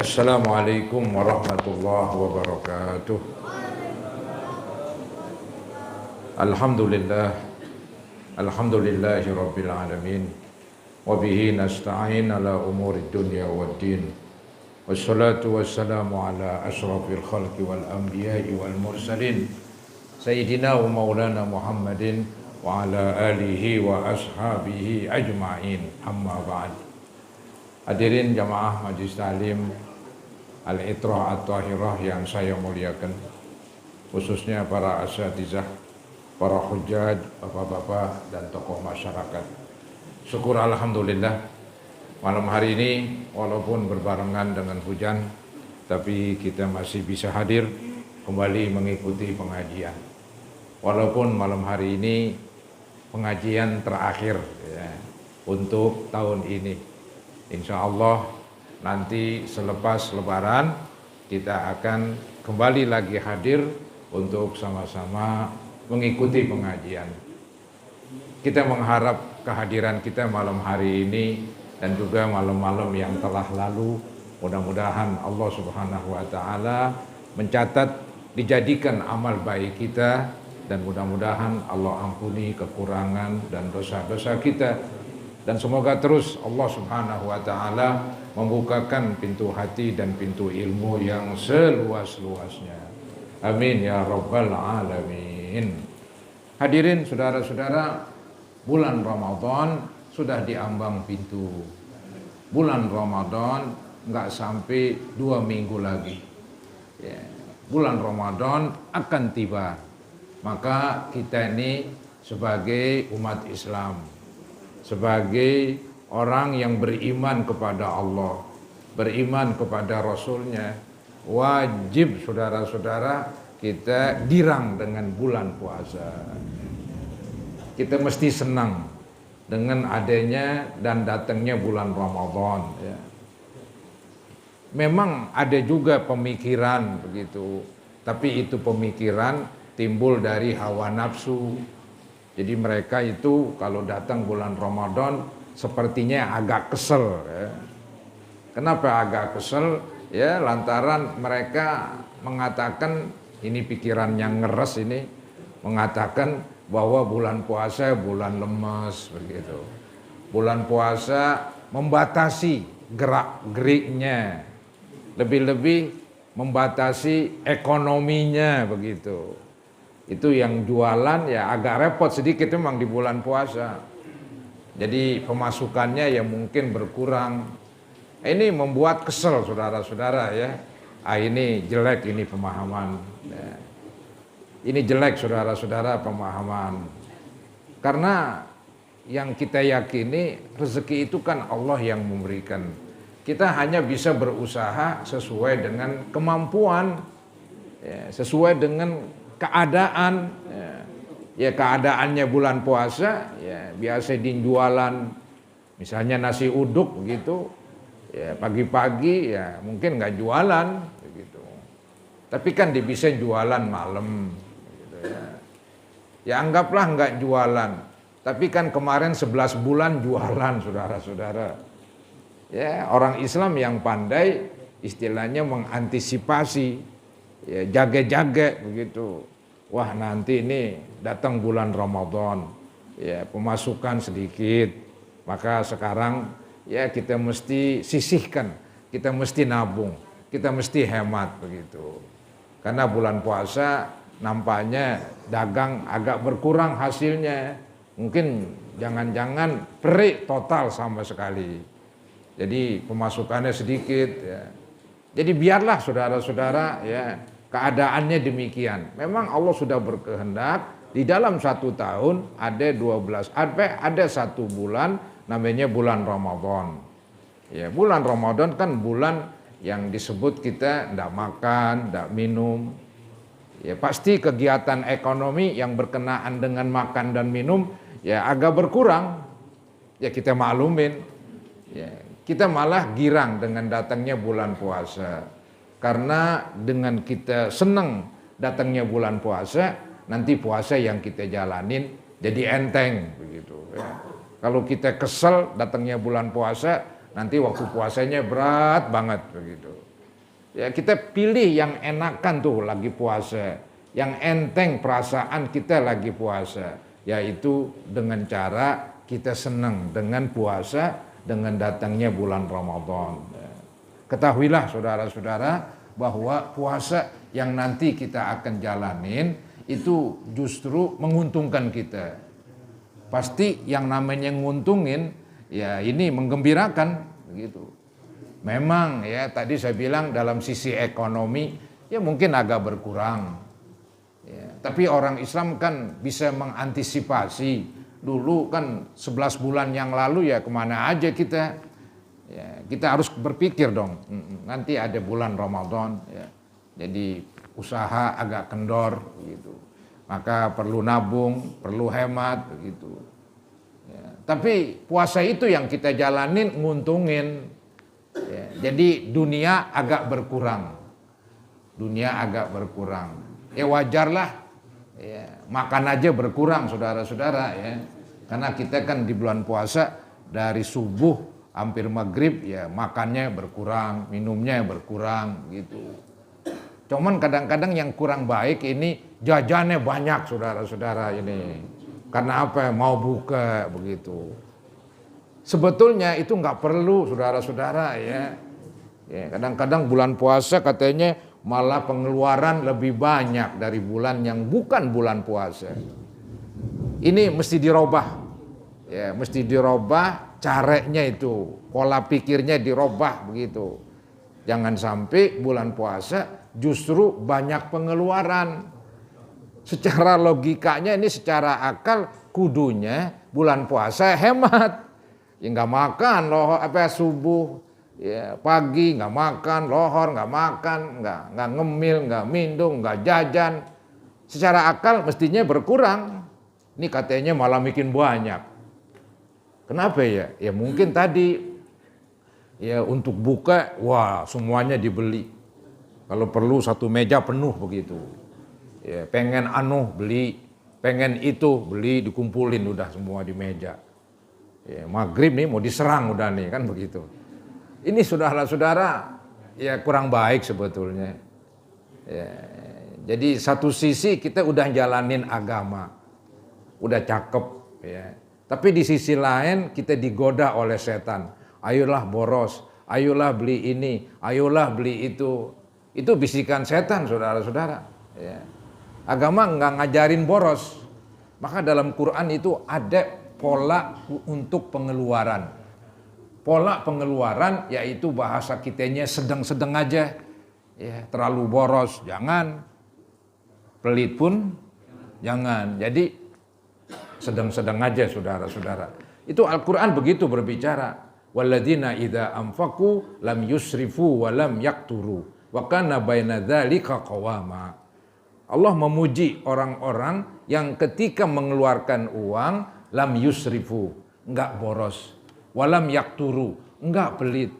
Assalamualaikum warahmatullahi wabarakatuh. Alhamdulillah, alhamdulillahi rabbil alamin. Wa bihi nasta'in ala umurid dunya waddin. Wassalatu wassalamu ala ashrafil khalqi wal anbiya'i wal mursalin. Sayyidina wa maulana Muhammadin wa ala alihi wa ashabihi ajma'in. Amma ba'd. Hadirin jamaah Majelis Ta'lim Al-Itrah At-Tahirah yang saya muliakan, khususnya para asatizah, para hujjaj, bapak-bapak dan tokoh masyarakat. Syukur alhamdulillah, malam hari ini walaupun berbarengan dengan hujan, tapi kita masih bisa hadir kembali mengikuti pengajian. Walaupun malam hari ini pengajian terakhir ya, untuk tahun ini. Insya Allah nanti selepas lebaran kita akan kembali lagi hadir untuk sama-sama mengikuti pengajian. Kita mengharap kehadiran kita malam hari ini dan juga malam-malam yang telah lalu, mudah-mudahan Allah Subhanahu wa taala mencatat dijadikan amal baik kita, dan mudah-mudahan Allah ampuni kekurangan dan dosa-dosa kita. Dan semoga terus Allah Subhanahu wa taala membukakan pintu hati dan pintu ilmu yang seluas-luasnya. Amin ya rabbal alamin. Hadirin saudara-saudara, bulan Ramadan sudah diambang pintu. Bulan Ramadan nggak sampai 2 minggu lagi. Ya, bulan Ramadan akan tiba. Maka kita ini sebagai umat Islam, sebagai orang yang beriman kepada Allah, beriman kepada Rasulnya, wajib saudara-saudara kita girang dengan bulan puasa. Kita mesti senang dengan adanya dan datangnya bulan Ramadan ya. Memang ada juga pemikiran begitu, tapi itu pemikiran timbul dari hawa nafsu. Jadi mereka itu kalau datang bulan Ramadan sepertinya agak kesel ya. Kenapa agak kesel? Ya lantaran mereka mengatakan, ini pikiran yang ngeres ini, mengatakan bahwa bulan puasa bulan lemes begitu. Bulan puasa membatasi gerak-geriknya, lebih-lebih membatasi ekonominya begitu. Itu yang jualan ya agak repot sedikit memang di bulan puasa. Jadi pemasukannya ya mungkin berkurang. Ini membuat kesel saudara-saudara ya. Ini jelek ini pemahaman. Ya. Ini jelek saudara-saudara pemahaman. Karena yang kita yakini rezeki itu kan Allah yang memberikan. Kita hanya bisa berusaha sesuai dengan kemampuan, ya, sesuai dengan keadaan ya keadaannya bulan puasa ya biasa dijualan misalnya nasi uduk begitu ya pagi-pagi ya mungkin nggak jualan begitu, tapi kan bisa jualan malam gitu ya anggaplah nggak jualan, tapi kan kemarin 11 bulan jualan saudara-saudara ya. Orang Islam yang pandai istilahnya mengantisipasi ya, jaga-jaga begitu. Wah nanti ini datang bulan Ramadan, ya pemasukan sedikit, maka sekarang ya kita mesti sisihkan, kita mesti nabung, kita mesti hemat begitu. Karena bulan puasa nampaknya dagang agak berkurang hasilnya, mungkin jangan-jangan perik total sama sekali. Jadi pemasukannya sedikit ya. Jadi biarlah saudara-saudara ya. Keadaannya demikian. Memang Allah sudah berkehendak di dalam 1 tahun ada 12, ada 1 bulan namanya bulan Ramadan. Ya, bulan Ramadan kan bulan yang disebut kita tidak makan, tidak minum. Ya, pasti kegiatan ekonomi yang berkenaan dengan makan dan minum ya agak berkurang. Ya kita maklumin. Ya, kita malah girang dengan datangnya bulan puasa. Karena dengan kita senang datangnya bulan puasa, nanti puasa yang kita jalanin jadi enteng begitu ya. Kalau kita kesel datangnya bulan puasa, nanti waktu puasanya berat banget begitu. Ya, kita pilih yang enakan tuh lagi puasa, yang enteng perasaan kita lagi puasa, yaitu dengan cara kita senang dengan puasa, dengan datangnya bulan Ramadan. Ketahuilah saudara-saudara bahwa puasa yang nanti kita akan jalanin itu justru menguntungkan kita. Pasti yang namanya nguntungin, ya ini menggembirakan begitu. Memang ya tadi saya bilang dalam sisi ekonomi ya mungkin agak berkurang. Ya, tapi orang Islam kan bisa mengantisipasi. Dulu kan 11 bulan yang lalu ya kemana aja kita. Ya, kita harus berpikir dong. Nanti ada bulan Ramadan. Ya. Jadi usaha agak kendor gitu. Maka perlu nabung, perlu hemat begitu. Ya, tapi puasa itu yang kita jalanin nguntungin. Ya, jadi dunia agak berkurang, ya wajarlah, ya, makan aja berkurang saudara-saudara ya, karena kita kan di bulan puasa dari subuh hampir maghrib ya makannya berkurang, minumnya berkurang gitu. Cuman kadang-kadang yang kurang baik ini jajannya banyak saudara-saudara ini, karena apa? Mau buka begitu. Sebetulnya itu nggak perlu saudara-saudara ya. Kadang-kadang bulan puasa katanya malah pengeluaran lebih banyak dari bulan yang bukan bulan puasa. Ini mesti dirubah, ya mesti dirubah caranya itu, pola pikirnya dirubah begitu. Jangan sampai bulan puasa justru banyak pengeluaran. Secara logikanya ini secara akal kudunya bulan puasa hemat. Ya nggak makan lohor subuh ya pagi nggak makan lohor nggak makan nggak ngemil nggak minum nggak jajan, secara akal mestinya berkurang. Ini katanya malah bikin banyak. Kenapa ya? Ya mungkin tadi ya untuk buka wah semuanya dibeli. Kalau perlu satu meja penuh begitu. Ya pengen beli, pengen itu beli, dikumpulin udah semua di meja. Ya, maghrib nih mau diserang udah nih kan begitu. Ini saudara-saudara ya kurang baik sebetulnya. Ya, jadi satu sisi kita udah jalanin agama, udah cakep ya. Tapi di sisi lain kita digoda oleh setan. Ayolah boros, ayolah beli ini, ayolah beli itu. Itu bisikan setan saudara-saudara. Ya. Agama nggak ngajarin boros. Maka dalam Quran itu ada pola untuk pengeluaran. Pola pengeluaran yaitu bahasa kitanya sedang-sedang aja. Ya, terlalu boros jangan. Pelit pun jangan. Jadi sedang-sedang aja saudara-saudara. Itu Al-Qur'an begitu berbicara. Walladzina idza anfaqu lam yusrifu wa lam yaqturu wa kana baina dzalika qawama. Allah memuji orang-orang yang ketika mengeluarkan uang lam yusrifu, enggak boros, walam yakturu, enggak pelit,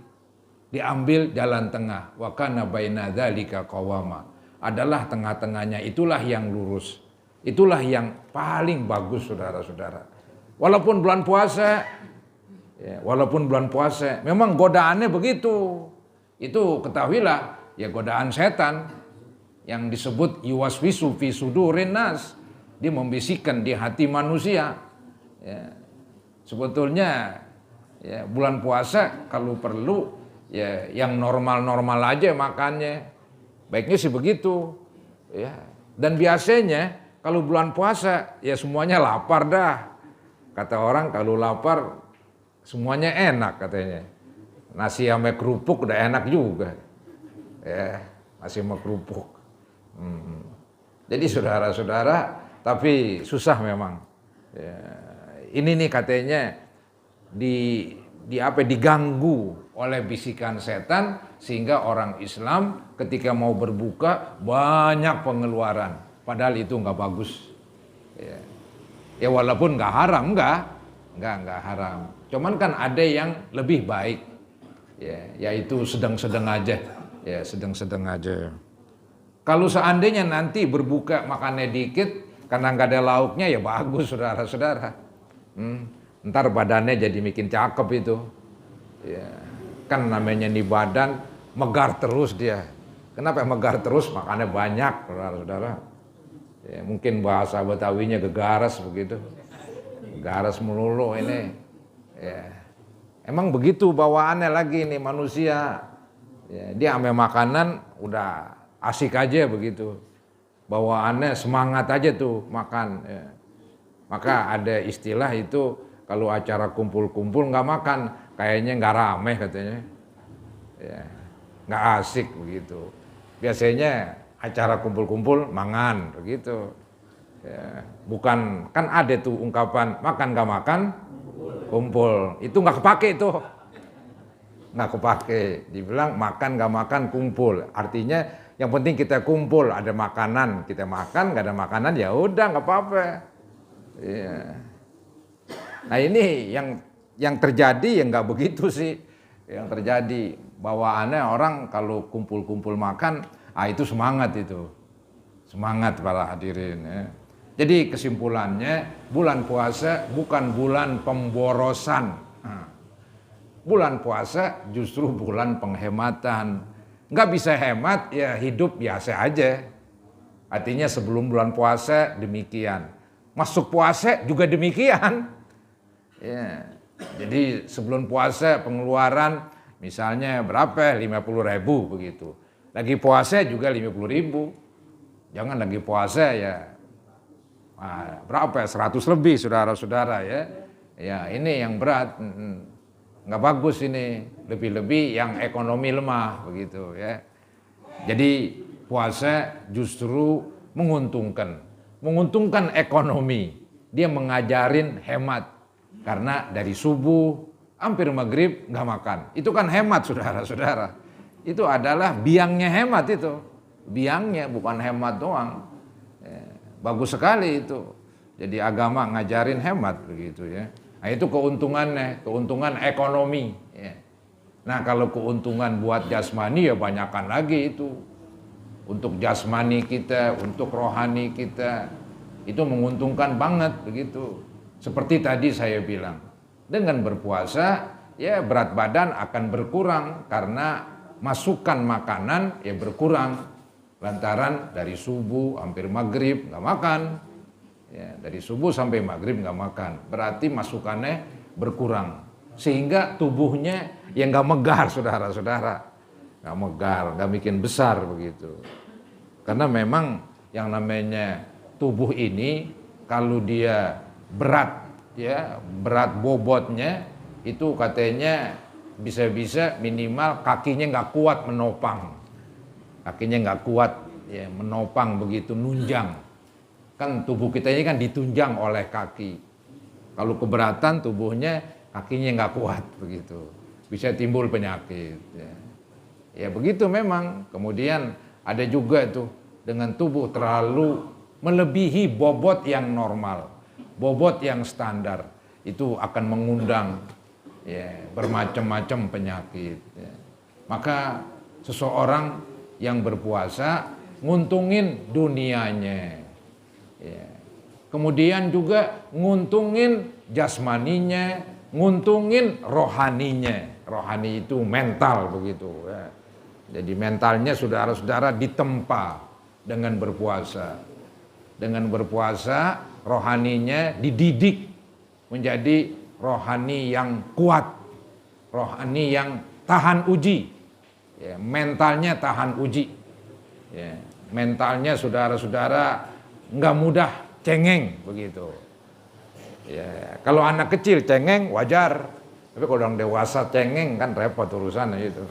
diambil jalan tengah, wa kana baina dzalika qawama, adalah tengah-tengahnya, itulah yang lurus, itulah yang paling bagus saudara-saudara. Walaupun bulan puasa, memang godaannya begitu, itu ketahuilah, ya godaan setan yang disebut yuwaswisu fi sudurin nas, dia membisikkan di hati manusia. Ya, sebetulnya ya, bulan puasa kalau perlu ya yang normal-normal aja makannya, baiknya sih begitu ya. Dan biasanya kalau bulan puasa ya semuanya lapar dah. Kata orang kalau lapar semuanya enak katanya. Nasi sama kerupuk udah enak juga ya, nasi sama kerupuk. Jadi saudara-saudara, tapi susah memang ya. Ini nih katanya diganggu oleh bisikan setan sehingga orang Islam ketika mau berbuka banyak pengeluaran, padahal itu nggak bagus. Ya walaupun nggak haram, nggak haram. Cuman kan ada yang lebih baik, ya, yaitu sedang-sedang aja, ya sedang-sedang aja. Kalau seandainya nanti berbuka makannya dikit karena nggak ada lauknya ya bagus saudara-saudara. Ntar badannya jadi makin cakep itu ya, kan namanya nih badan megar terus dia Kenapa megar terus? Makannya banyak, saudara-saudara. Ya, mungkin bahasa Betawinya gegares begitu. Garas melulu ini. Ya. Emang begitu bawaannya lagi nih manusia. Ya, dia ame makanan udah asik aja begitu. Bawaannya semangat aja tuh makan. Ya. Maka ada istilah itu kalau acara kumpul-kumpul nggak makan, kayaknya nggak rame katanya. Ya, nggak asik begitu. Biasanya acara kumpul-kumpul mangan begitu. Ya, bukan, kan ada tuh ungkapan makan gak makan kumpul, itu nggak kepake tuh, nggak kepake. Dibilang makan gak makan kumpul, artinya yang penting kita kumpul, ada makanan kita makan, gak ada makanan ya udah nggak apa-apa. Ya. Nah ini yang terjadi ya nggak begitu sih, yang terjadi bawaannya orang kalau kumpul-kumpul makan, itu semangat itu, semangat para hadirin. Ya. Jadi kesimpulannya, bulan puasa bukan bulan pemborosan. Bulan puasa justru bulan penghematan. Nggak bisa hemat, ya hidup biasa aja. Artinya sebelum bulan puasa demikian. Masuk puasa juga demikian. Ya. Jadi sebelum puasa pengeluaran misalnya berapa? 50.000 begitu. Lagi puasa juga 50.000. Jangan lagi puasa ya. Berapa ya? 100 lebih saudara-saudara ya. Ya ini yang berat, nggak bagus ini. Lebih-lebih yang ekonomi lemah begitu ya. Jadi puasa justru menguntungkan ekonomi. Dia mengajarin hemat karena dari subuh hampir maghrib nggak makan. Itu kan hemat saudara-saudara. Itu adalah biangnya hemat itu. Biangnya bukan hemat doang. Bagus sekali itu. Jadi agama ngajarin hemat begitu ya. Nah itu keuntungannya, keuntungan ekonomi. Ya. Nah kalau keuntungan buat jasmani ya banyakkan lagi itu. Untuk jasmani kita, untuk rohani kita, itu menguntungkan banget begitu. Seperti tadi saya bilang, dengan berpuasa ya berat badan akan berkurang karena masukan makanan ya berkurang. Lantaran dari subuh hampir maghrib nggak makan, ya, dari subuh sampai maghrib nggak makan, berarti masukannya berkurang, sehingga tubuhnya yang nggak megar saudara-saudara, nggak megar, nggak bikin besar begitu. Karena memang yang namanya tubuh ini kalau dia berat, ya berat bobotnya itu katanya bisa-bisa minimal kakinya nggak kuat menopang. Kakinya nggak kuat ya, menopang begitu, nunjang. Kan tubuh kita ini kan ditunjang oleh kaki. Kalau keberatan tubuhnya, kakinya nggak kuat begitu. Bisa timbul penyakit. Ya begitu memang. Kemudian ada juga tuh dengan tubuh terlalu melebihi bobot yang normal, bobot yang standar, itu akan mengundang ya, bermacam-macam penyakit. Ya. Maka seseorang yang berpuasa nguntungin dunianya, ya. Kemudian juga nguntungin jasmaninya, nguntungin rohaninya. Rohani itu mental begitu. Ya. Jadi mentalnya saudara-saudara ditempa dengan berpuasa. Dengan berpuasa rohaninya dididik menjadi rohani yang kuat, rohani yang tahan uji. Ya, mentalnya tahan uji, ya, mentalnya saudara-saudara nggak mudah cengeng begitu. Ya, kalau anak kecil cengeng wajar, tapi kalau orang dewasa cengeng kan repot urusannya itu.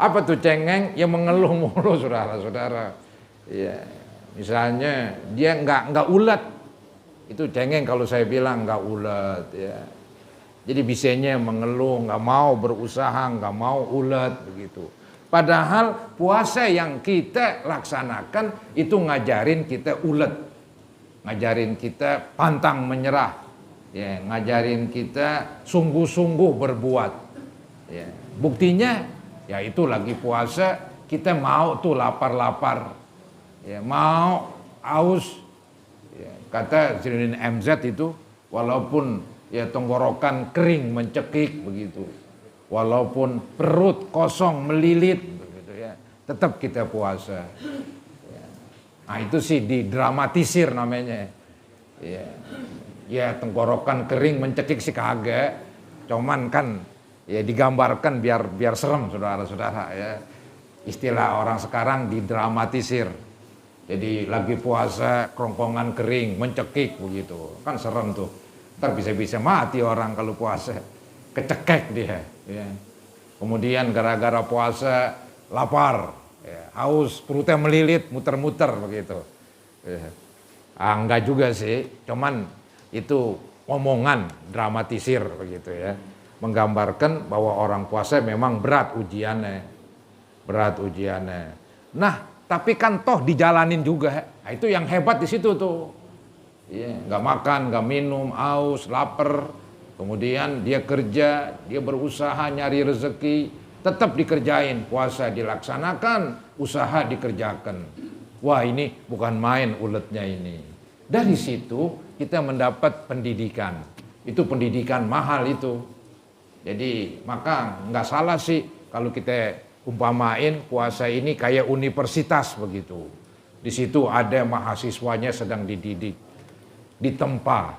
Apa tuh cengeng? Ya mengeluh mulu saudara-saudara. Ya, misalnya dia nggak ulet, itu cengeng kalau saya bilang nggak ulet ya. Jadi bisanya mengeluh, nggak mau berusaha, nggak mau ulet begitu. Padahal puasa yang kita laksanakan itu ngajarin kita ulet, ngajarin kita pantang menyerah, ya, ngajarin kita sungguh-sungguh berbuat. Ya. Buktinya, ya itu lagi puasa kita mau tuh lapar-lapar, ya, mau aus. Ya, kata Zainuddin MZ itu, walaupun ya tenggorokan kering mencekik begitu, walaupun perut kosong melilit begitu ya, tetap kita puasa. Nah itu sih didramatisir namanya. Ya tenggorokan kering mencekik sih kagak. Cuman kan ya digambarkan biar serem saudara-saudara ya. Istilah orang sekarang didramatisir. Jadi lagi puasa kerongkongan kering mencekik begitu. Kan serem tuh. Ntar bisa-bisa mati orang kalau puasa. Kecekek dia ya. Kemudian gara-gara puasa lapar, ya, haus, perutnya melilit, muter-muter begitu. Ya. Enggak juga sih, cuman itu omongan dramatisir begitu ya. Menggambarkan bahwa orang puasa memang berat ujiannya. Nah, tapi kan toh dijalanin juga. Nah, itu yang hebat di situ tuh. Ya, nggak makan, nggak minum, haus, lapar. Kemudian dia kerja, dia berusaha nyari rezeki, tetap dikerjain, puasa dilaksanakan, usaha dikerjakan. Wah ini bukan main uletnya ini. Dari situ kita mendapat pendidikan. Itu pendidikan mahal itu. Jadi maka nggak salah sih kalau kita umpamain puasa ini kayak universitas begitu. Di situ ada mahasiswanya sedang dididik, ditempa,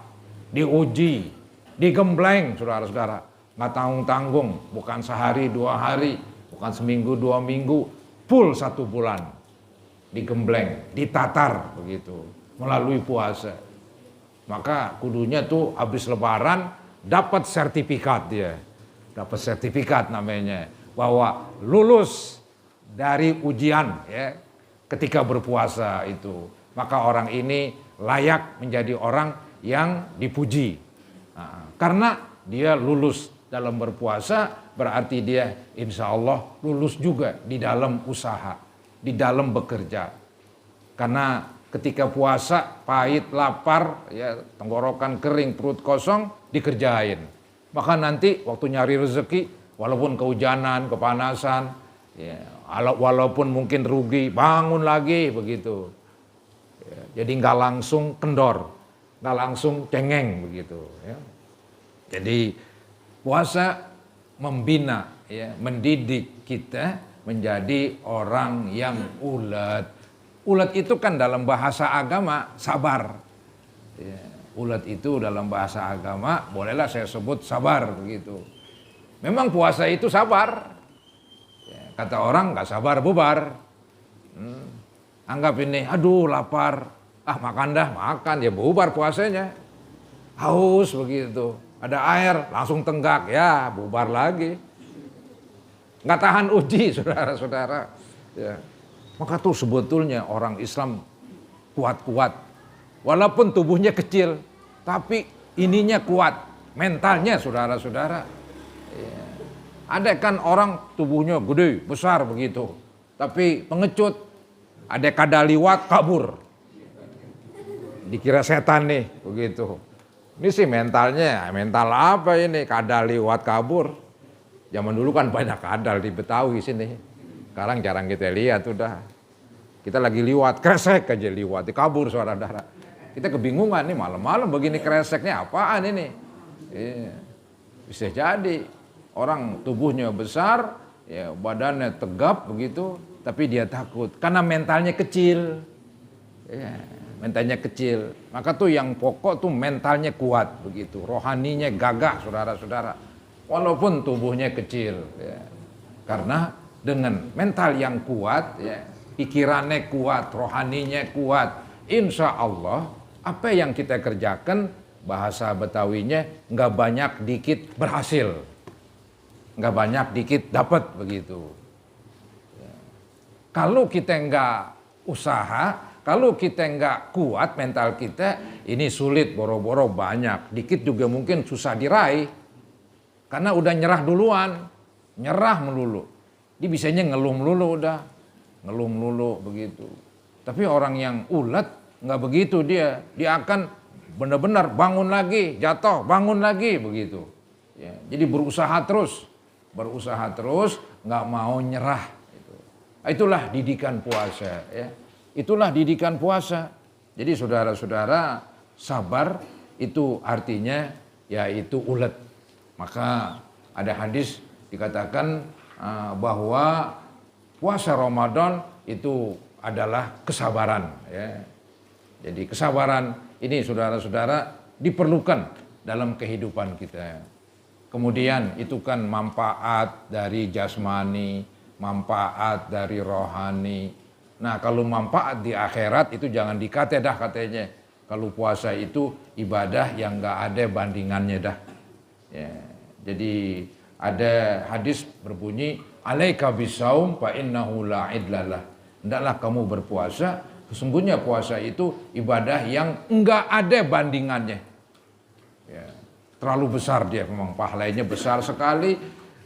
diuji, digembleng saudara-saudara, nggak tanggung-tanggung, bukan sehari 2 hari, bukan seminggu 2 minggu, full 1 bulan, digembleng, ditatar begitu, melalui puasa. Maka kudunya tuh habis lebaran dapat sertifikat dia, dapat sertifikat namanya, bahwa lulus dari ujian ya, ketika berpuasa itu. Maka orang ini layak menjadi orang yang dipuji. Karena dia lulus dalam berpuasa, berarti dia insya Allah lulus juga di dalam usaha, di dalam bekerja. Karena ketika puasa pahit, lapar, ya tenggorokan kering, perut kosong, dikerjain. Maka nanti waktu nyari rezeki, walaupun kehujanan, kepanasan, ya, walaupun mungkin rugi, bangun lagi begitu. Ya, jadi nggak langsung kendor, nggak langsung cengeng begitu. Ya. Jadi puasa membina, ya, mendidik kita menjadi orang yang ulet. Ulet itu kan dalam bahasa agama sabar. Ya, ulet itu dalam bahasa agama bolehlah saya sebut sabar begitu. Memang puasa itu sabar. Ya, kata orang nggak sabar bubar. Anggap ini, aduh lapar, makan dah, makan ya bubar puasanya. Haus begitu. Ada air, langsung tenggak, ya bubar lagi. Nggak tahan uji, saudara-saudara. Ya. Maka tuh sebetulnya orang Islam kuat-kuat. Walaupun tubuhnya kecil, tapi ininya kuat. Mentalnya, saudara-saudara. Ya. Ada kan orang tubuhnya gede, besar begitu. Tapi pengecut, ada kadaliwat kabur. Dikira setan nih, begitu. Ini sih mentalnya, mental apa ini? Kadal liwat kabur. Zaman dulu kan banyak kadal di Betawi sini. Sekarang jarang kita lihat udah. Kita lagi liwat, kresek aja liwat, kabur saudara-saudara. Kita kebingungan nih malam-malam begini kreseknya apaan ini? Bisa jadi orang tubuhnya besar, ya badannya tegap begitu, tapi dia takut karena mentalnya kecil. Ya. Mentalnya kecil, maka tuh yang pokok tuh mentalnya kuat begitu, rohaninya gagah saudara-saudara, walaupun tubuhnya kecil, ya. Karena dengan mental yang kuat, ya, pikirannya kuat, rohaninya kuat, insya Allah apa yang kita kerjakan bahasa Betawinya nggak banyak dikit berhasil, nggak banyak dikit dapat begitu. Ya. Kalau kita nggak usaha, kalau kita nggak kuat mental kita, ini sulit, boro-boro banyak. Dikit juga mungkin susah diraih. Karena udah nyerah duluan. Nyerah melulu. Dia bisanya ngeluh melulu udah. Ngeluh melulu begitu. Tapi orang yang ulet nggak begitu dia. Dia akan benar-benar bangun lagi, jatuh, bangun lagi begitu. Ya, jadi berusaha terus. Berusaha terus, nggak mau nyerah. Itulah didikan puasa ya. Itulah didikan puasa. Jadi saudara-saudara, sabar itu artinya yaitu ulet. Maka ada hadis dikatakan bahwa puasa Ramadan itu adalah kesabaran. Ya. Jadi kesabaran ini saudara-saudara diperlukan dalam kehidupan kita. Kemudian itu kan manfaat dari jasmani, manfaat dari rohani. Nah kalau manfaat di akhirat itu jangan dikata dah katanya. Kalau puasa itu ibadah yang gak ada bandingannya dah. Ya. Jadi ada hadis berbunyi, alaika bisaum fa innahu la idlalah. Hendaklah kamu berpuasa, sesungguhnya puasa itu ibadah yang enggak ada bandingannya. Ya. Terlalu besar dia, memang pahalanya besar sekali,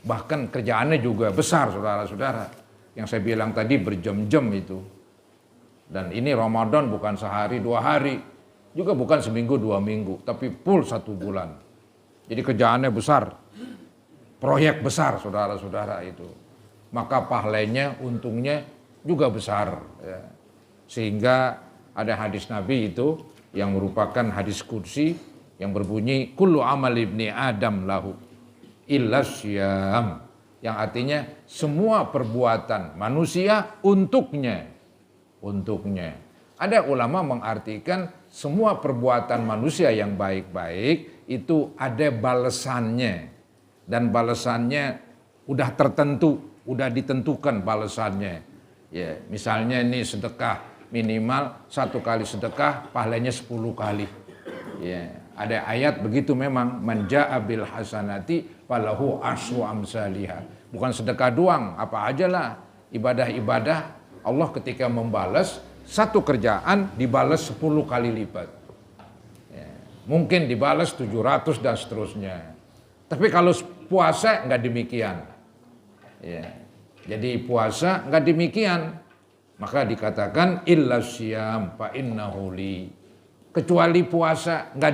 bahkan kerjaannya juga besar saudara-saudara. Yang saya bilang tadi berjam-jam itu. Dan ini Ramadan bukan sehari 2 hari, juga bukan seminggu 2 minggu, tapi full 1 bulan. Jadi kerjaannya besar, proyek besar saudara-saudara itu. Maka pahalanya, untungnya juga besar. Ya. Sehingga ada hadis Nabi itu yang merupakan hadis qudsi, yang berbunyi kullu amal ibni Adam lahu illa syiyam, yang artinya semua perbuatan manusia untuknya. Ada ulama mengartikan semua perbuatan manusia yang baik-baik itu ada balasannya, dan balasannya udah tertentu, udah ditentukan balasannya. Ya, misalnya ini sedekah, minimal 1 kali sedekah pahalanya 10 kali. Ya. Ada ayat begitu memang, man jaa bil hasanati falahu asyru amsalihha. Bukan sedekah doang, apa ajalah ibadah-ibadah Allah ketika membalas satu kerjaan dibalas 10 kali lipat. Ya, mungkin dibalas 700 dan seterusnya. Tapi kalau puasa enggak demikian. Ya, jadi puasa enggak demikian. Maka dikatakan illa syiyam fa innahu li. Kecuali puasa nggak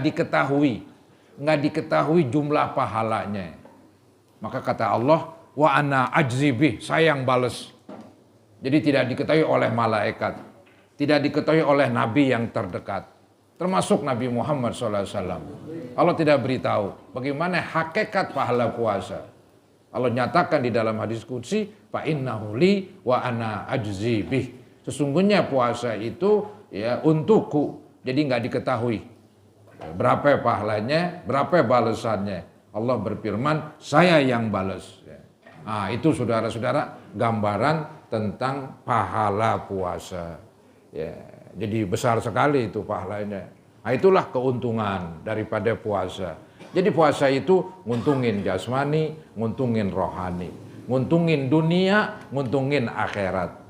diketahui jumlah pahalanya. Maka kata Allah, wa ana ajzi bih, saya yang balas. Jadi tidak diketahui oleh malaikat, tidak diketahui oleh nabi yang terdekat, termasuk Nabi Muhammad SAW. Allah tidak beritahu bagaimana hakikat pahala puasa. Allah nyatakan di dalam hadis qudsi, fa innahu li wa ana ajzi bih. Sesungguhnya puasa itu ya untukku. Jadi nggak diketahui berapa pahalanya, berapa balasannya. Allah berfirman, saya yang balas. Nah, itu saudara-saudara gambaran tentang pahala puasa. Ya, jadi besar sekali itu pahalanya. Nah, itulah keuntungan daripada puasa. Jadi puasa itu nguntungin jasmani, nguntungin rohani, nguntungin dunia, nguntungin akhirat.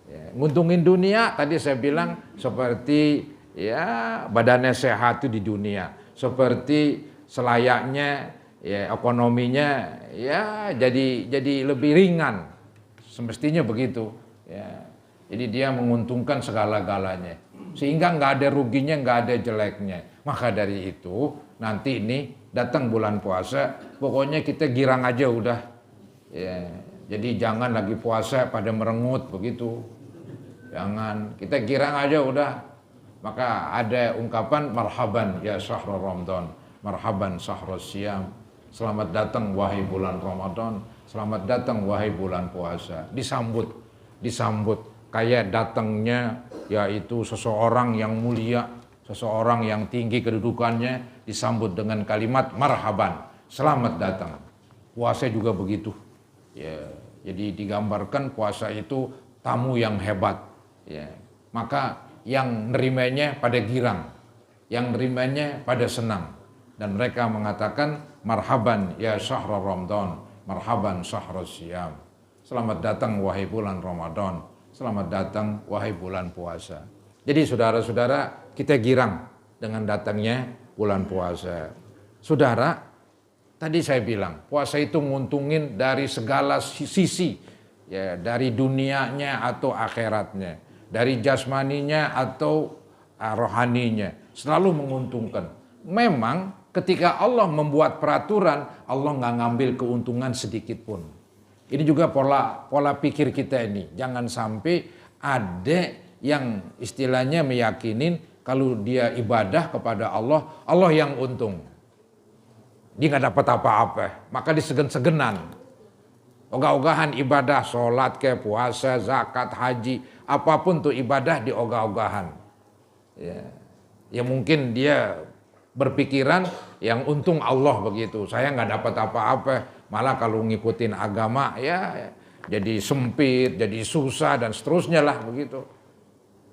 Ya, nguntungin dunia tadi saya bilang seperti ya badannya sehat itu di dunia, seperti selayaknya ya ekonominya ya jadi lebih ringan, semestinya begitu ya. Jadi dia menguntungkan segala-galanya sehingga nggak ada ruginya, nggak ada jeleknya. Maka dari itu nanti ini datang bulan puasa, pokoknya kita girang aja udah ya. Jadi jangan lagi puasa pada merengut begitu, jangan, kita girang aja udah. Maka ada ungkapan marhaban ya syahrul Ramadan, marhaban syahrul syiyam. Selamat datang wahai bulan Ramadan, selamat datang wahai bulan puasa. Disambut kayak datangnya yaitu seseorang yang mulia, seseorang yang tinggi kedudukannya, disambut dengan kalimat marhaban, selamat datang. Puasa juga begitu. Ya, jadi digambarkan puasa itu tamu yang hebat. Ya, maka yang nerimanya pada girang, yang nerimanya pada senang. Dan mereka mengatakan, marhaban ya syahrul Ramadan, marhaban syahrul syiyam. Selamat datang wahai bulan Ramadan, selamat datang wahai bulan puasa. Jadi saudara-saudara, kita girang dengan datangnya bulan puasa. Saudara, tadi saya bilang, puasa itu nguntungin dari segala sisi, ya, dari dunianya atau akhiratnya, dari jasmaninya atau rohaninya, selalu menguntungkan. Memang ketika Allah membuat peraturan, Allah nggak ngambil keuntungan sedikit pun. Ini juga pola pikir kita ini. Jangan sampai ada yang istilahnya meyakinin kalau dia ibadah kepada Allah, Allah yang untung. Dia nggak dapat apa-apa, maka disegen-segenan. Ogah-ogahan ibadah, sholat ke, puasa, zakat, haji, apapun tuh ibadah di ogah-ogahan. Ya mungkin dia berpikiran yang untung Allah begitu. Saya nggak dapat apa-apa, malah kalau ngikutin agama ya jadi sempit, jadi susah dan seterusnya lah begitu.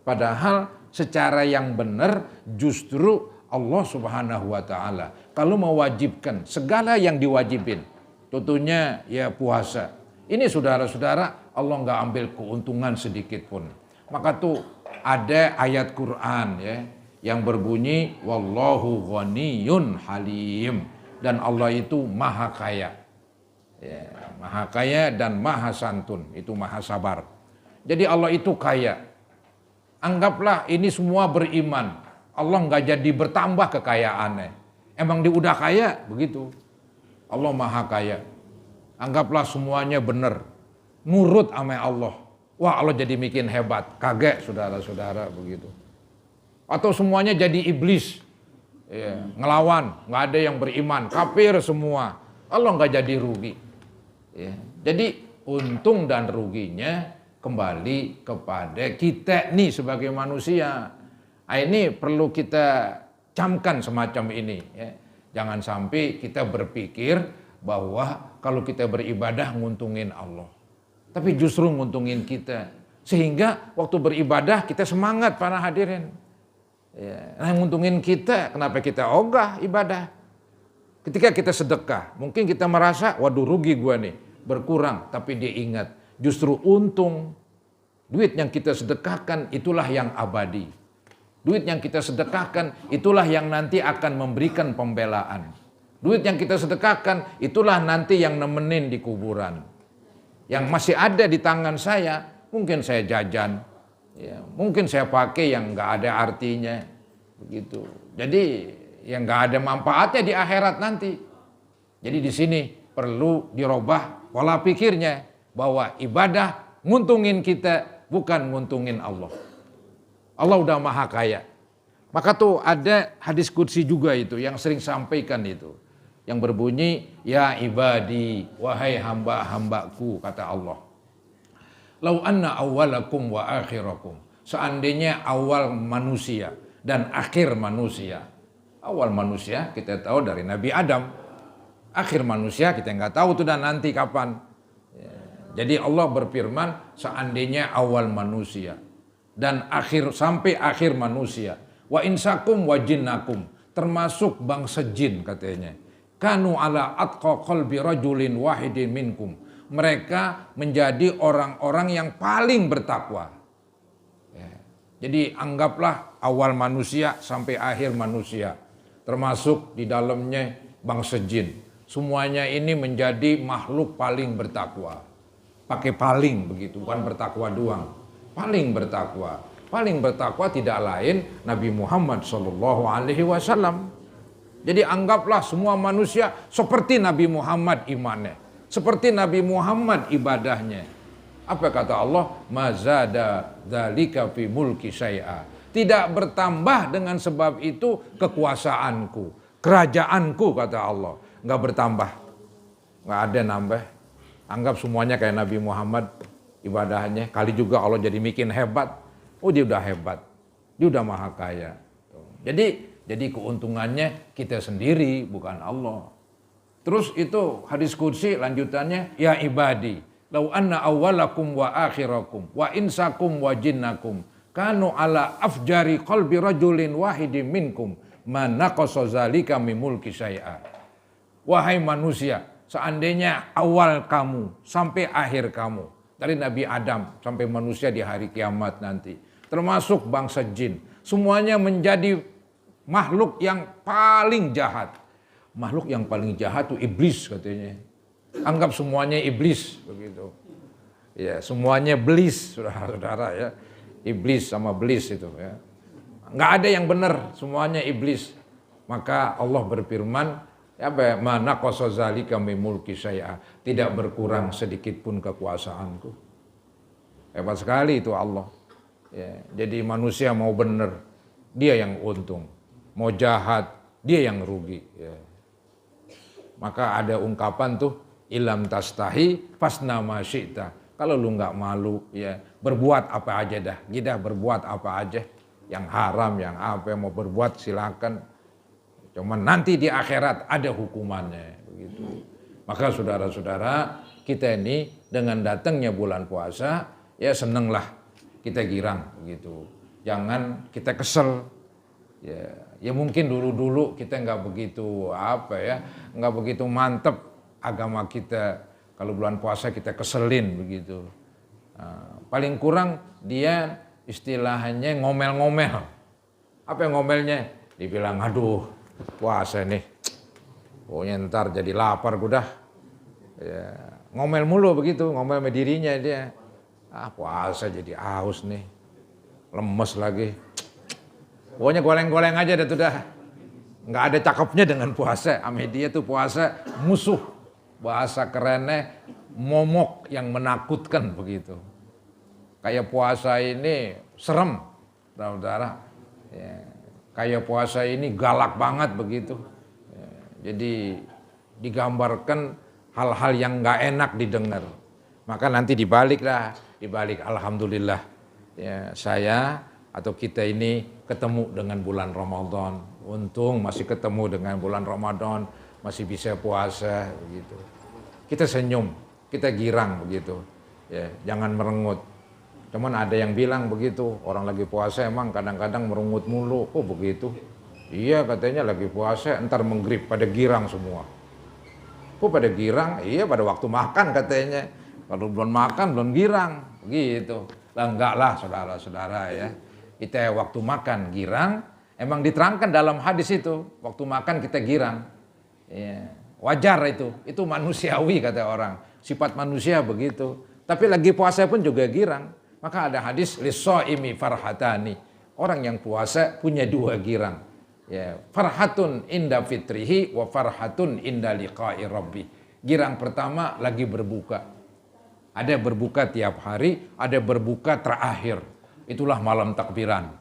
Padahal secara yang benar justru Allah Subhanahu wa taala kalau mewajibkan segala yang diwajibin, tentunya ya puasa. Ini saudara-saudara, Allah nggak ambil keuntungan sedikit pun. Maka tuh ada ayat Quran ya yang berbunyi wallahu ghaniyun halim, dan Allah itu maha kaya. Ya, maha kaya dan maha santun, itu maha sabar. Jadi Allah itu kaya. Anggaplah ini semua beriman. Allah nggak jadi bertambah kekayaannya. Emang dia udah kaya begitu. Allah maha kaya. Anggaplah semuanya benar. Nurut sama Allah. Wah, Allah jadi bikin hebat. Kaget saudara-saudara begitu. Atau semuanya jadi iblis. Ya, ngelawan, nggak ada yang beriman, kafir semua. Allah nggak jadi rugi. Ya, jadi untung dan ruginya kembali kepada kita nih sebagai manusia. Nah, ini perlu kita camkan semacam ini. Ya. Jangan sampai kita berpikir bahwa kalau kita beribadah nguntungin Allah. Tapi justru nguntungin kita. Sehingga waktu beribadah kita semangat para hadirin. Ya. Nah, nguntungin kita, kenapa kita ogah ibadah? Ketika kita sedekah, mungkin kita merasa, waduh rugi gua nih, berkurang. Tapi dia ingat, justru untung. Duit yang kita sedekahkan itulah yang abadi. Duit yang kita sedekahkan itulah yang nanti akan memberikan pembelaan. Duit yang kita sedekahkan itulah nanti yang nemenin di kuburan. Yang masih ada di tangan saya, mungkin saya jajan. Ya, mungkin saya pakai yang nggak ada artinya. Begitu. Jadi yang nggak ada manfaatnya di akhirat nanti. Jadi di sini perlu dirubah pola pikirnya. Bahwa ibadah nguntungin kita, bukan nguntungin Allah. Allah udah maha kaya. Maka tuh ada hadis qudsi juga itu yang sering sampaikan itu. Yang berbunyi, ya ibadi, wahai hamba-hambaku, kata Allah. Lau anna awwalakum wa akhirakum. Seandainya awal manusia dan akhir manusia. Awal manusia kita tahu dari Nabi Adam. Akhir manusia kita nggak tahu tuh dan nanti kapan. Jadi Allah berfirman seandainya awal manusia dan akhir sampai akhir manusia, wa insakum wa jinnakum, termasuk bangsa jin katanya, kanu ala atqa qalbi rajulin wahidin minkum, mereka menjadi orang-orang yang paling bertakwa. Jadi anggaplah awal manusia sampai akhir manusia, termasuk di dalamnya bangsa jin, semuanya ini menjadi makhluk paling bertakwa. Pakai paling begitu, bukan bertakwa doang. Paling bertakwa. Paling bertakwa tidak lain Nabi Muhammad SAW. Jadi anggaplah semua manusia seperti Nabi Muhammad imannya. Seperti Nabi Muhammad ibadahnya. Apa kata Allah? Mazada dzalika fi mulki syai'a. Tidak bertambah dengan sebab itu kekuasaanku. Kerajaanku kata Allah. Nggak bertambah. Nggak ada nambah. Anggap semuanya kayak Nabi Muhammad ibadahnya. Kali juga Allah jadi bikin hebat. Oh dia udah hebat. Dia udah maha kaya. Jadi keuntungannya kita sendiri bukan Allah. Terus itu hadis qudsi lanjutannya. Ya ibadi. Lau anna awwalakum wa akhirakum wa insakum wa jinnakum. Kanu ala afjari qalbi rajulin wahidin minkum. Manaqasa zalika mimulki syai'a. Wahai manusia. Seandainya awal kamu sampai akhir kamu. Dari Nabi Adam sampai manusia di hari kiamat nanti. Termasuk bangsa jin. Semuanya menjadi makhluk yang paling jahat. Makhluk yang paling jahat itu iblis katanya. Anggap semuanya iblis begitu. Ya, semuanya belis, saudara-saudara ya. Iblis sama belis itu ya. Nggak ada yang benar, semuanya iblis. Maka Allah berfirman, mana qasazalika mimulki syai'a, tidak berkurang sedikit pun kekuasaanku. Hebat sekali itu Allah. Ya, jadi manusia mau benar, dia yang untung. Mau jahat, dia yang rugi. Ya. Maka ada ungkapan tuh, Ilam tastahi fasna ma syi'ta. Kalau lu nggak malu, ya berbuat apa aja dah. Kita berbuat apa aja. Yang haram, yang apa yang mau berbuat silakan. Cuman nanti di akhirat ada hukumannya. Begitu. Maka saudara-saudara, kita ini dengan datangnya bulan puasa, ya senenglah kita girang. Begitu. Jangan kita kesel. Ya mungkin dulu-dulu kita nggak begitu nggak begitu mantep agama kita. Kalau bulan puasa kita keselin begitu. Paling kurang dia istilahnya ngomel-ngomel. Apa yang ngomelnya? Dibilang, aduh puasa nih, pokoknya ntar jadi lapar gue dah. Ya, ngomel mulu begitu, ngomel sama dirinya dia. Puasa jadi haus nih, lemes lagi. Pokoknya goleng-goleng aja dah tuh dah. Nggak ada cakepnya dengan puasa. Ame dia tuh puasa musuh. Bahasa kerennya momok yang menakutkan begitu. Kayak puasa ini serem, saudara. Ya, kayak puasa ini galak banget begitu. Ya, jadi digambarkan hal-hal yang nggak enak didengar. Maka nanti dibalik alhamdulillah. Ya, saya atau kita ini ketemu dengan bulan Ramadan. Untung masih ketemu dengan bulan Ramadan, masih bisa puasa begitu. Kita senyum, kita girang begitu. Ya, jangan merengut. Cuman ada yang bilang begitu, orang lagi puasa emang kadang-kadang merengut mulu. Oh begitu? Iya katanya lagi puasa, entar menggrip pada girang semua. Kok pada girang? Iya pada waktu makan katanya. Kalau belum makan belum girang, begitu. Lah enggak lah saudara-saudara ya. Kita waktu makan girang, emang diterangkan dalam hadis itu, waktu makan kita girang. Ya, wajar itu manusiawi kata orang, sifat manusia begitu. Tapi lagi puasa pun juga girang. Maka ada hadis lis-shaimi farhatani. Orang yang puasa punya dua girang. Ya, farhatun inda fitrihi wa farhatun inda liqa'i rabbi. Girang pertama lagi berbuka. Ada berbuka tiap hari, ada berbuka terakhir. Itulah malam takbiran.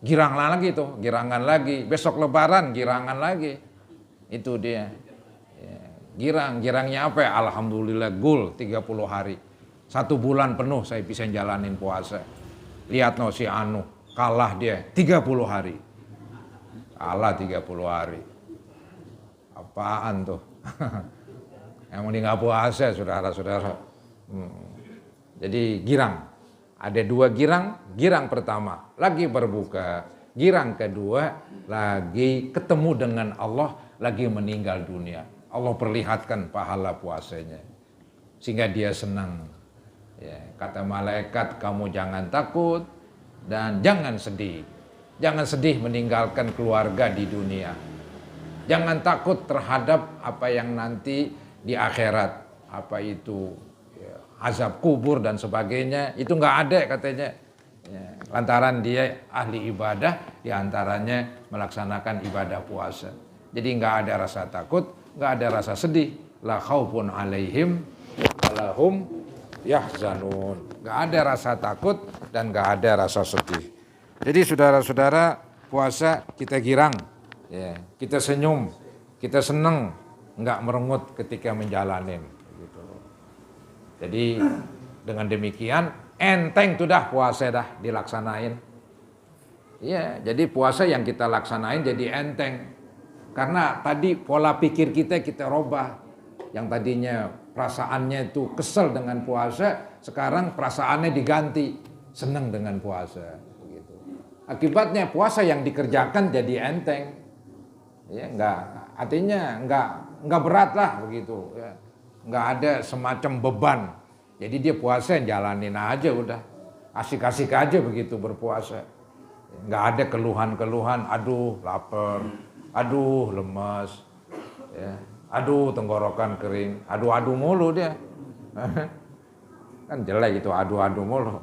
Girangan lagi tuh, girangan lagi. Besok lebaran girangan lagi. Itu dia. Ya, girangnya apa ya? Alhamdulillah gul 30 hari. 1 bulan penuh saya bisa jalanin puasa. Lihat no si Anu, kalah dia 30 hari. Kalah 30 hari. Apaan tuh? Emang dia nggak puasa saudara-saudara. Jadi girang. Ada 2 girang. Girang pertama lagi berbuka. Girang kedua lagi ketemu dengan Allah, lagi meninggal dunia. Allah perlihatkan pahala puasanya. Sehingga dia senang. Ya, kata malaikat, kamu jangan takut dan jangan sedih. Jangan sedih meninggalkan keluarga di dunia. Jangan takut terhadap apa yang nanti di akhirat. Apa itu ya, azab kubur dan sebagainya. Itu nggak ada katanya. Ya, lantaran dia ahli ibadah, diantaranya melaksanakan ibadah puasa. Jadi nggak ada rasa takut, nggak ada rasa sedih. La khaufun alaihim walahum yahzanun. Nggak ada rasa takut dan nggak ada rasa sedih. Jadi saudara-saudara, puasa kita girang, ya, kita senyum, kita seneng, nggak merengut ketika menjalanin. Gitu. Jadi dengan demikian enteng tuh dah puasa dah dilaksanain. Ya, jadi puasa yang kita laksanain jadi enteng. Karena tadi pola pikir kita robah. Yang tadinya perasaannya itu kesel dengan puasa, sekarang perasaannya diganti senang dengan puasa. Begitu. Akibatnya puasa yang dikerjakan jadi enteng. Ya, artinya enggak berat lah begitu. Ya. Enggak ada semacam beban. Jadi dia puasa jalanin aja udah. Asik-asik aja begitu berpuasa. Enggak ada keluhan-keluhan, aduh lapar, aduh lemas, ya. Aduh tenggorokan kering, adu-adu mulu dia. Kan jelek itu adu-adu mulu.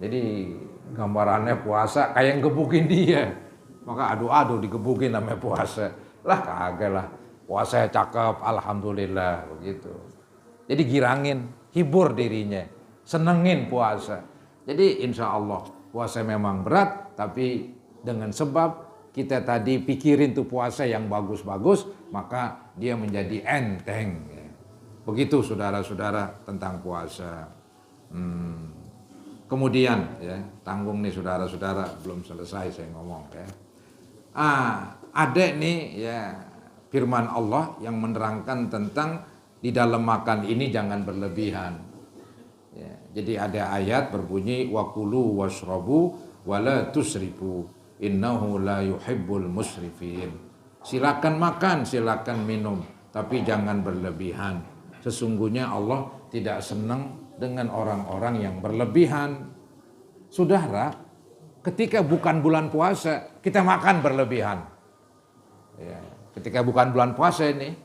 Jadi gambarannya puasa kayak ngegebukin dia. Maka adu-adu digebukin namanya puasa. Lah kagak lah. Puasa cakep, alhamdulillah begitu. Jadi girangin, hibur dirinya, senengin puasa. Jadi insya Allah puasa memang berat, tapi dengan sebab kita tadi pikirin tuh puasa yang bagus-bagus, maka dia menjadi enteng. Begitu saudara-saudara tentang puasa. Kemudian ya, tanggung nih saudara-saudara, belum selesai saya ngomong ya. Ada nih ya firman Allah yang menerangkan tentang di dalam makan ini jangan berlebihan. Ya, jadi ada ayat berbunyi wakulu washrabu wala tusrifu innahu la yuhibbul musrifin. Silakan makan, silakan minum, tapi jangan berlebihan. Sesungguhnya Allah tidak senang dengan orang-orang yang berlebihan. Saudara, ketika bukan bulan puasa, kita makan berlebihan. Ya, ketika bukan bulan puasa ini,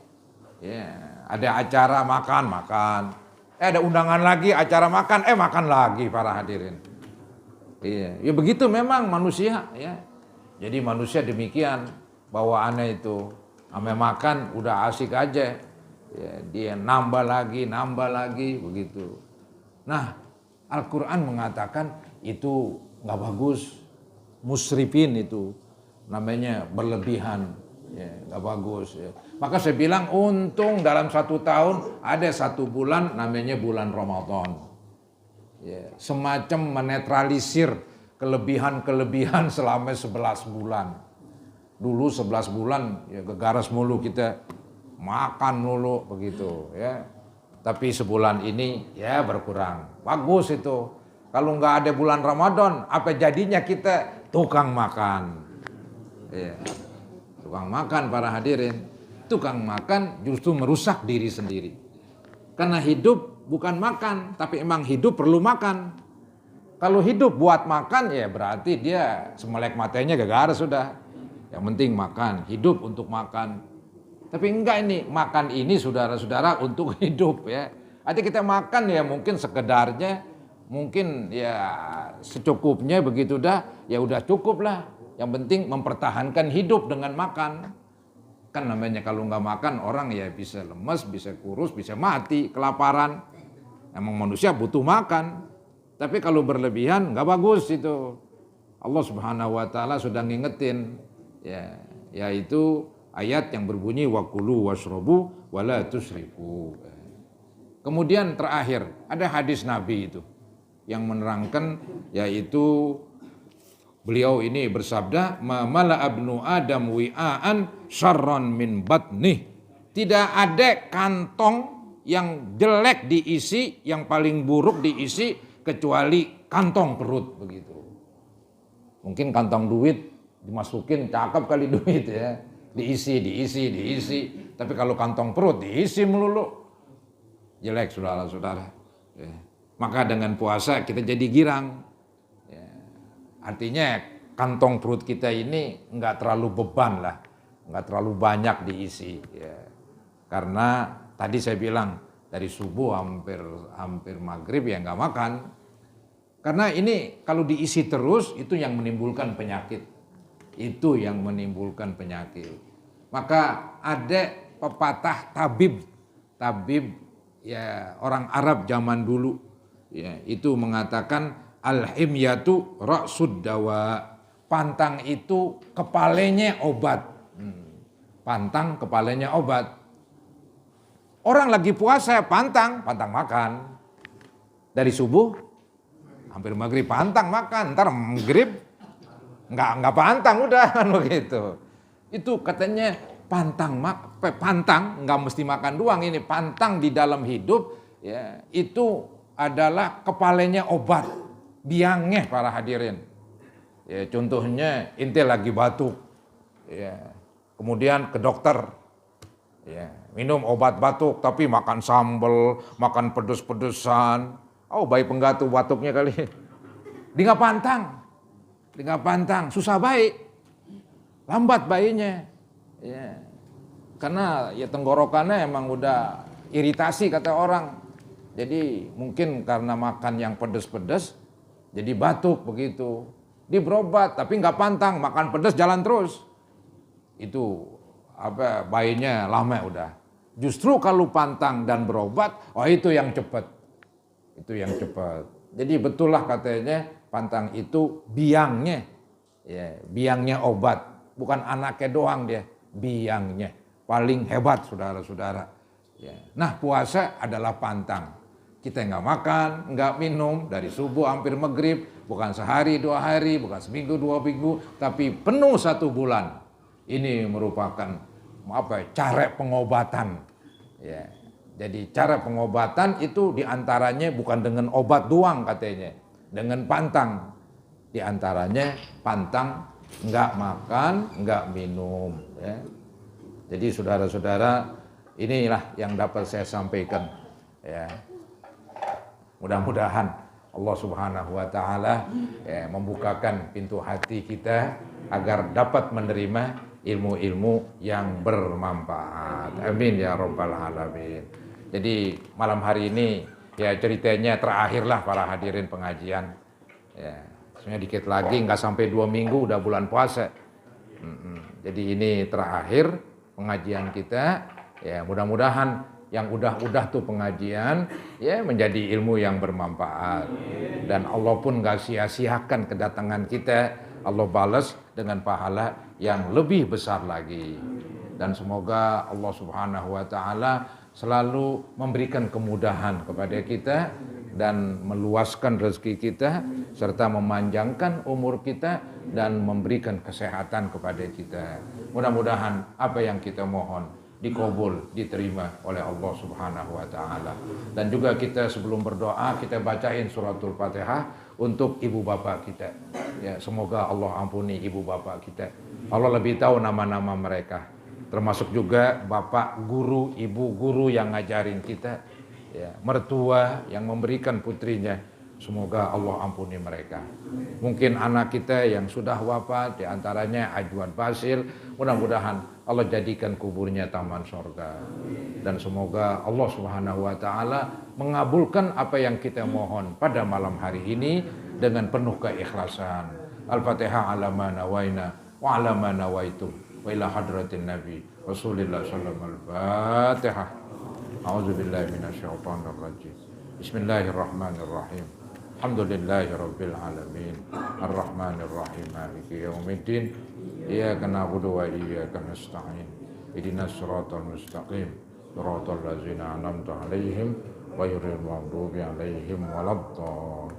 ya, ada acara makan. Ada undangan lagi, acara makan, makan lagi para hadirin. Iya, ya begitu memang manusia ya. Jadi manusia demikian, bawaannya itu ame makan udah asik aja. Ya, dia nambah lagi begitu. Nah, Al-Qur'an mengatakan itu nggak bagus. Musrifin itu namanya berlebihan. Ya, nggak bagus ya. Maka saya bilang untung dalam 1 tahun ada 1 bulan namanya bulan Ramadan. Ya, semacam menetralisir kelebihan-kelebihan selama 11 bulan. Dulu 11 bulan ya gegaras mulu kita, makan mulu begitu ya. Tapi sebulan ini ya berkurang. Bagus itu. Kalau nggak ada bulan Ramadan, apa jadinya kita tukang makan. Ya. Tukang makan para hadirin, tukang makan justru merusak diri sendiri. Karena hidup bukan makan, tapi emang hidup perlu makan. Kalau hidup buat makan ya berarti dia semelek matanya gegara sudah. Yang penting makan, hidup untuk makan. Tapi enggak ini, makan ini saudara-saudara untuk hidup ya. Artinya kita makan ya mungkin sekedarnya, mungkin ya secukupnya begitu dah, ya udah cukup lah. Yang penting mempertahankan hidup dengan makan. Kan namanya kalau nggak makan orang ya bisa lemes, bisa kurus, bisa mati, kelaparan. Emang manusia butuh makan. Tapi kalau berlebihan nggak bagus itu. Allah Subhanahu wa taala sudah ngingetin ya, yaitu ayat yang berbunyi wakulu washrabu wala tusrifu. Kemudian terakhir ada hadis Nabi itu yang menerangkan, yaitu beliau ini bersabda, "Mala abnu Adam wi'aan syarran min batnih." Tidak ada kantong yang jelek diisi, yang paling buruk diisi kecuali kantong perut begitu. Mungkin kantong duit dimasukin cakep kali duit ya, diisi. Tapi kalau kantong perut diisi melulu, jelek saudara-saudara. Ya. Maka dengan puasa kita jadi girang. Artinya kantong perut kita ini nggak terlalu beban lah, nggak terlalu banyak diisi. Ya. Karena tadi saya bilang dari subuh hampir maghrib ya nggak makan. Karena ini kalau diisi terus itu yang menimbulkan penyakit. Itu yang menimbulkan penyakit. Maka ada pepatah tabib ya orang Arab zaman dulu ya itu mengatakan al-himyatu ra'sud dawa. Pantang itu kepalanya obat. Pantang kepalanya obat. Orang lagi puasa pantang makan. Dari subuh hampir maghrib pantang makan, ntar maghrib nggak pantang udah kan begitu. Itu katanya pantang nggak mesti makan doang, ini pantang di dalam hidup ya itu adalah kepalanya obat. Biangnya para hadirin. Ya, contohnya inti lagi batuk. Ya, kemudian ke dokter. Ya, minum obat batuk tapi makan sambal, makan pedes-pedesan. Oh, bayi penggatu batuknya kali. Dia nggak pantang, susah baik. Lambat bayinya. Ya. Karena ya tenggorokannya emang udah iritasi kata orang. Jadi mungkin karena makan yang pedes-pedes jadi batuk begitu. Dia berobat tapi nggak pantang, makan pedas jalan terus. Itu bayinya lama udah. Justru kalau pantang dan berobat, itu yang cepat. Itu yang cepat. Jadi betul lah katanya pantang itu biangnya. Ya, biangnya obat. bukan anaknya doang dia, biangnya. Paling hebat saudara-saudara. Ya. Nah puasa adalah pantang. Kita nggak makan, nggak minum dari subuh hampir maghrib, bukan sehari 2 hari, bukan seminggu 2 minggu, tapi penuh 1 bulan. Ini merupakan cara pengobatan. Ya. Jadi cara pengobatan itu diantaranya bukan dengan obat doang katanya, dengan pantang. Diantaranya pantang nggak makan, nggak minum. Ya. Jadi saudara-saudara, inilah yang dapat saya sampaikan. Ya. Mudah-mudahan Allah Subhanahu wa taala membukakan pintu hati kita agar dapat menerima ilmu-ilmu yang bermanfaat. Amin ya rabbal alamin. Jadi malam hari ini ya ceritanya terakhirlah para hadirin pengajian. Ya, sebenarnya dikit lagi nggak sampai 2 minggu udah bulan puasa. Jadi ini terakhir pengajian kita. Ya mudah-mudahan yang udah tuh pengajian ya menjadi ilmu yang bermanfaat, dan Allah pun gak sia-siakan kedatangan kita, Allah balas dengan pahala yang lebih besar lagi. Dan semoga Allah Subhanahu wa taala selalu memberikan kemudahan kepada kita dan meluaskan rezeki kita serta memanjangkan umur kita dan memberikan kesehatan kepada kita. Mudah-mudahan apa yang kita mohon dikabul, diterima oleh Allah Subhanahu wa taala. Dan juga kita sebelum berdoa kita bacain suratul Fatihah untuk ibu bapak kita. Ya, semoga Allah ampuni ibu bapak kita. Allah lebih tahu nama-nama mereka. Termasuk juga bapak guru, ibu guru yang ngajarin kita. Ya, mertua yang memberikan putrinya. Semoga Allah ampuni mereka. Mungkin anak kita yang sudah wafat, diantaranya Ajwan Basil, mudah-mudahan Allah jadikan kuburnya taman sorga. Dan semoga Allah Subhanahu wa taala mengabulkan apa yang kita mohon pada malam hari ini dengan penuh keikhlasan. Al-Fatihah ala ma nawaina wa ala ma nawaitu wa ila hadratin Nabi Rasulillah sallallahu alaihi wasallam. Al-Fatihah. A'udzubillahi minasyaitonir rajim. Bismillahirrahmanirrahim. Alhamdulillahi rabbil alamin. Ar-Rahmanir Rahim. Maliki yaumiddin. Iyyaka na'budu wa iyyaka nasta'in. Ihdinas siratal mustaqim. Siratal ladzina an'amta 'alaihim ghairil maghdubi 'alaihim waladdallin.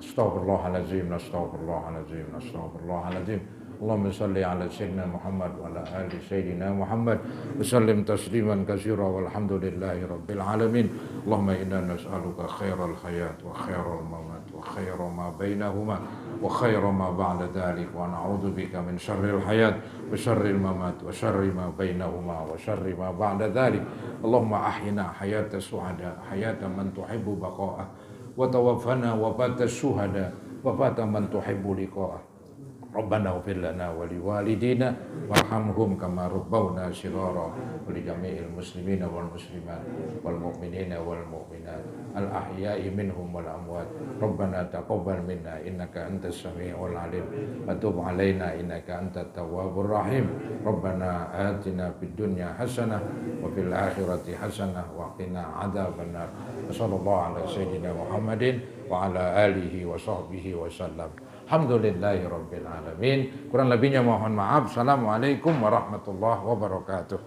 Astaghfirullahaladzim, astaghfirullahaladzim, astaghfirullahaladzim. Allahumma salli ala sayyidina Muhammad wa ala ali sayyidina Muhammad wa sallim tasliman katsira walhamdulillahi rabbil alamin. Allahumma inna nas'aluka khairal hayat wa khairal mamat wa khaira ma bainahuma wa khaira ma ba'da dhalik wa na'udzu bika min syarril hayat wa syarril mamat wa syarri ma bainahuma wa syarri ma ba'da dhalik. Allahumma ahyina hayata suhada hayata man tuhibbu baqa'ah wa tawaffana wafata syuhada wafata man tuhibbu liqa'ah. Rabbana ighfir lana wa liwalidina warhamhum kama rabbawna shighara wa li jami'il muslimina wal muslimat wal mu'minina wal mu'minat al ahya'i minhum wal amwat. Rabbana taqabbal minna innaka antas sami'ul 'alim wa tub 'alaina innaka antat tawwabur rahim. Rabbana atina fid dunya hasanah wa fil akhirati hasanah wa qina adzabannar. Sallallahu ala sayyidina Muhammadin wa ala alihi wa sahbihi wa sallam. Alhamdulillahi rabbil alamin. Kurang lebihnya mohon maaf. Assalamualaikum warahmatullahi wabarakatuh.